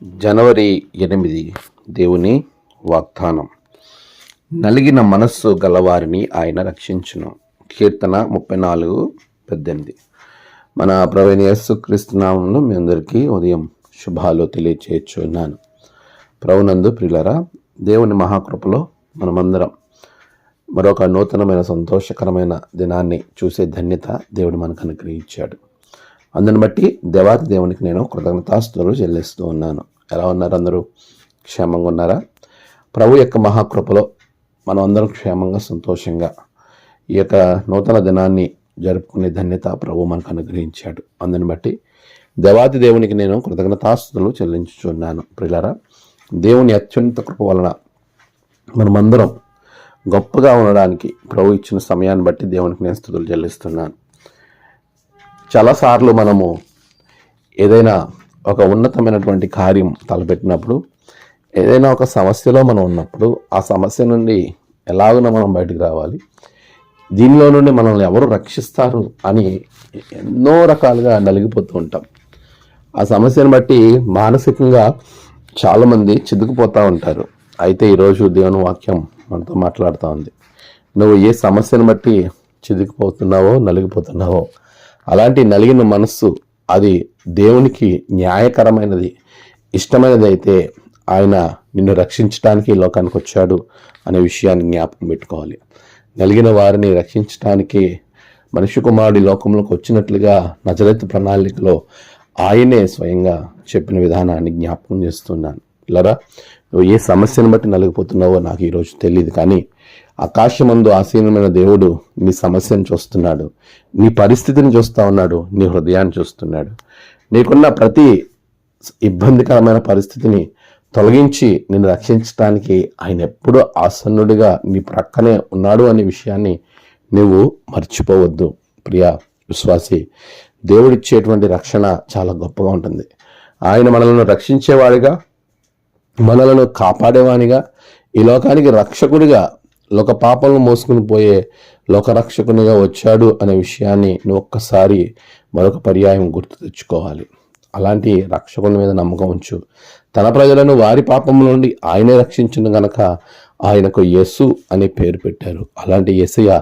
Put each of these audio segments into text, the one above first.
జనవరి 8 దేవుని వాగ్దానం. నలిగిన మనస్సు గలవారిని ఆయన రక్షించును. కీర్తన 34:18. మన ప్రభువైన యేసుక్రీస్తు నామములో మీ అందరికీ ఉదయం శుభాలు తెలియచేయుచున్నాను. ప్రభునందు ప్రియులారా, దేవుని మహాకృపలో మనమందరం మరొక నూతనమైన సంతోషకరమైన దినాన్ని చూసే ధన్యత దేవుడు మనకు అనుగ్రహించాడు. అందుని బట్టి దేవాతి దేవునికి నేను కృతజ్ఞతాస్తుతులు చెల్లిస్తూ ఉన్నాను. ఎలా ఉన్నారు? అందరూ క్షేమంగా ఉన్నారా? ప్రభు యొక్క మహాకృపలో మనం అందరం క్షేమంగా సంతోషంగా ఈ యొక్క నూతన దినాన్ని జరుపుకునే ధన్యత ప్రభు మనకు అనుగ్రహించాడు. అందుని బట్టి దేవాతి దేవునికి నేను కృతజ్ఞతాస్తుతులు చెల్లించుచున్నాను. ప్రియులారా, దేవుని అత్యంత కృప వలన మనమందరం గొప్పగా ఉండడానికి ప్రభు ఇచ్చిన సమయాన్ని బట్టి దేవునికి నేను స్తుతులు చెల్లిస్తున్నాను. చాలాసార్లు మనము ఏదైనా ఒక ఉన్నతమైనటువంటి కార్యం తలపెట్టినప్పుడు, ఏదైనా ఒక సమస్యలో మనం ఉన్నప్పుడు, ఆ సమస్య నుండి ఎలాగైనా మనం బయటకు రావాలి, దీనిలో నుండి మనల్ని ఎవరు రక్షిస్తారు అని ఎన్నో రకాలుగా నలిగిపోతూ ఉంటాం. ఆ సమస్యను బట్టి మానసికంగా చాలామంది చిదుకుపోతూ ఉంటారు. అయితే ఈరోజు దేవుని వాక్యం మనతో మాట్లాడుతూ ఉంది. నువ్వు ఏ సమస్యను బట్టి చిదుకుపోతున్నావో, నలిగిపోతున్నావో, అలాంటి నలిగిన మనస్సు అది దేవునికి న్యాయకరమైనది, ఇష్టమైనది అయితే ఆయన నిన్ను రక్షించడానికి ఈ లోకానికి వచ్చాడు అనే విషయాన్ని జ్ఞాపకం పెట్టుకోవాలి. నలిగిన వారిని రక్షించడానికి మనిషి కుమారుడి లోకంలోకి వచ్చినట్లుగా నజరేతు ప్రణాళికలో ఆయనే స్వయంగా చెప్పిన విధానాన్ని జ్ఞాపకం చేస్తున్నాను. ఇలారా, నువ్వు ఏ సమస్యను బట్టి నలిగిపోతున్నావో నాకు ఈరోజు తెలియదు, కానీ ఆకాశమందు ఆసీనమైన దేవుడు నీ సమస్యను చూస్తున్నాడు, నీ పరిస్థితిని చూస్తూ ఉన్నాడు, నీ హృదయాన్ని చూస్తున్నాడు. నీకున్న ప్రతి ఇబ్బందికరమైన పరిస్థితిని తొలగించి నిన్ను రక్షించడానికి ఆయన ఎప్పుడూ ఆసన్నుడిగా నీ ప్రక్కనే ఉన్నాడు అనే విషయాన్ని నువ్వు మర్చిపోవద్దు. ప్రియ విశ్వాసి, దేవుడిచ్చేటువంటి రక్షణ చాలా గొప్పగా ఉంటుంది. ఆయన మనల్ని రక్షించేవాడిగా, మనలను కాపాడేవానిగా, ఈ లోకానికి రక్షకుడిగా, లోక పాపాలను మోసుకుని పోయే లోకరక్షకునిగా వచ్చాడు అనే విషయాన్ని నువ్వు ఒక్కసారి మరొక పర్యాయం గుర్తు తెచ్చుకోవాలి. అలాంటి రక్షకుని మీద నమ్మకం ఉంచు. తన ప్రజలను వారి పాపం నుండి ఆయనే రక్షించిన గనక ఆయనకు యేసు అనే పేరు పెట్టారు. అలాంటి యేసయ్య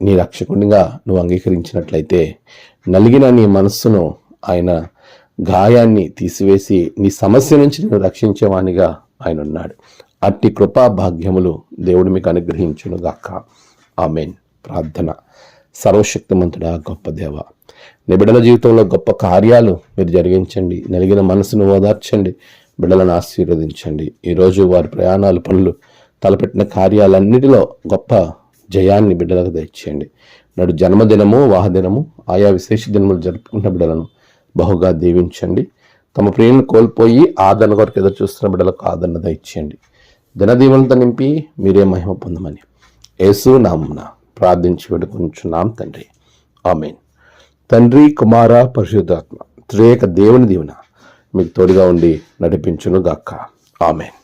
నీ రక్షకునిగా నువ్వు అంగీకరించినట్లయితే నలిగిన నీ మనస్సును ఆయన గాయాన్ని తీసివేసి నీ సమస్య నుంచి నువ్వు రక్షించేవానిగా ఆయన ఉన్నాడు. అట్టి కృపా భాగ్యములు దేవుడు మీకు అనుగ్రహించును గాక. ఆమేన్. ప్రార్థన. సర్వశక్తిమంతుడా, గొప్ప దేవ, నీ బిడ్డల జీవితంలో గొప్ప కార్యాలు మీరు జరిగించండి. నలిగిన మనసును ఓదార్చండి, బిడ్డలను ఆశీర్వదించండి. ఈరోజు వారి ప్రయాణాలు, పనులు, తలపెట్టిన కార్యాలన్నిటిలో గొప్ప జయాన్ని బిడ్డలకు తెచ్చేయండి. నాడు జన్మదినము, వాహదినము, ఆయా విశేష దినములు జరుపుకున్న బిడ్డలను బహుగా దీవించండి. తమ ప్రియులను కోల్పోయి ఆదరణ కొరకు ఎదురు చూస్తున్న బిడ్డలకు ఆదరణ దయచేయండి. దినదీవులతో నింపి మీరే మహిమ పొందమని యేసు నామమున ప్రార్థించి వేడుకొనుచున్నాం తండ్రి. ఆమేన్. తండ్రి, కుమార, పరిశుద్ధాత్మ త్రియేక దేవుని దీవెన మీకు తోడుగా ఉండి నడిపించును గాక. ఆమేన్.